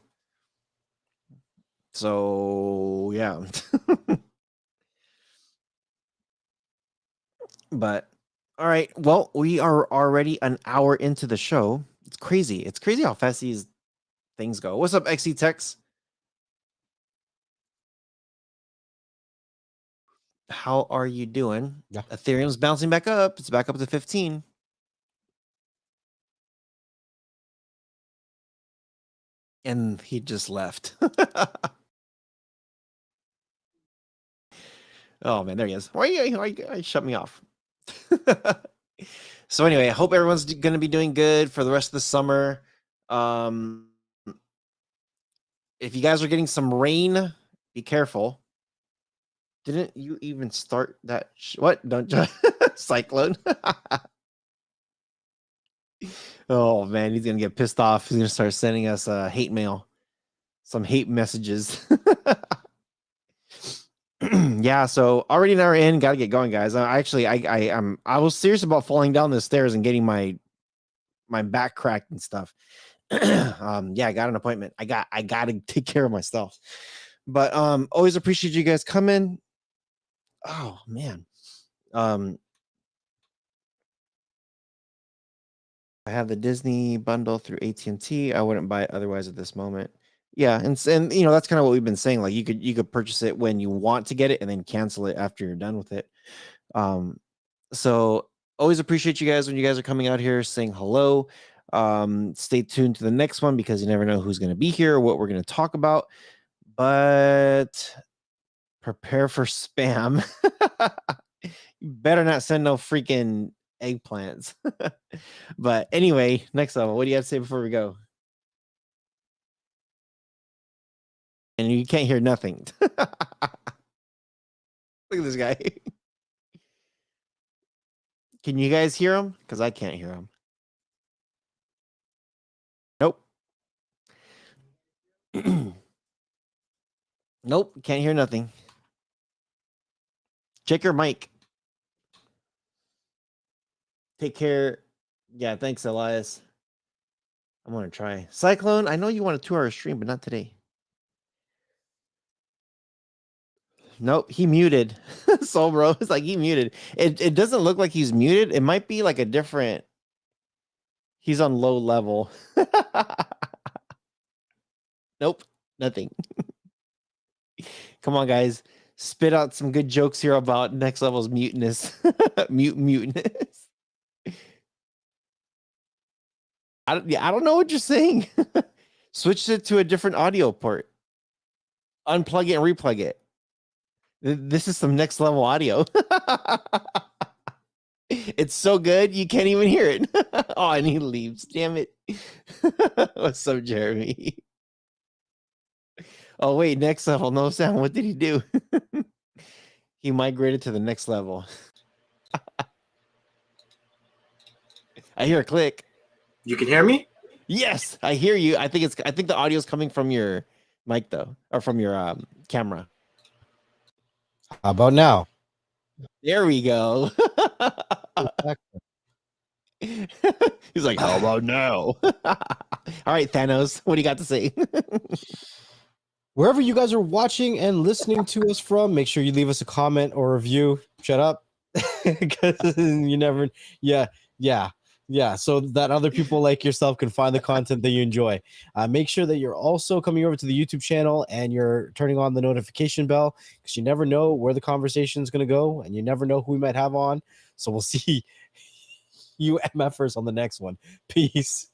So yeah. But all right. Well, we are already an hour into the show. It's crazy. It's crazy how fast these things go. What's up, XE Tex? How are you doing? Yeah. Ethereum's bouncing back up. It's back up to 15. And he just left. Oh man, there he is. Why you shut me off? So anyway, I hope everyone's going to be doing good for the rest of the summer. If you guys are getting some rain, be careful. Didn't you even start that? What? Don't cyclone? Oh man, he's gonna get pissed off. He's gonna start sending us hate mail, some hate messages. Yeah, so already an hour in, gotta get going, guys. I was serious about falling down the stairs and getting my back cracked and stuff. Yeah, I got an appointment. I gotta take care of myself. But always appreciate you guys coming. Oh man. I have the Disney bundle through AT&T. I wouldn't buy it otherwise at this moment. Yeah, and you know, that's kind of what we've been saying. Like you could purchase it when you want to get it and then cancel it after you're done with it. So always appreciate you guys when you guys are coming out here saying hello. Stay tuned to the next one because you never know who's going to be here or what we're going to talk about. But prepare for spam. You better not send no freaking eggplants. But anyway, next level. What do you have to say before we go? And you can't hear nothing. Look at this guy. Can you guys hear him? Because I can't hear him. Nope. Nope. Can't hear nothing. Check your mic. Take care. Yeah, thanks, Elias. I'm going to try. Cyclone, I know you want a 2-hour stream, but not today. Nope, he muted. Soul Bro, it's like he muted. It doesn't look like he's muted. It might be like a different... He's on low level. Nope, nothing. Come on, guys. Spit out some good jokes here about next level's mutinous. Mutinous. I don't know what you're saying. Switch it to a different audio port. Unplug it and replug it. This is some next level audio. It's so good you can't even hear it. Oh, and he leaves. Damn it. What's up, Jeremy? Oh, wait, next level. No sound. What did he do? He migrated to the next level. I hear a click. You can hear me? Yes, I hear you. I think the audio is coming from your mic though, or from your camera. How about now? There we go. He's like, how about now? All right, Thanos, what do you got to say? Wherever you guys are watching and listening to us from, make sure you leave us a comment or review. Shut up. Because you never, yeah, so that other people like yourself can find the content that you enjoy. Make sure that you're also coming over to the YouTube channel and you're turning on the notification bell, because you never know where the conversation is going to go and you never know who we might have on. So we'll see you MFers on the next one. Peace.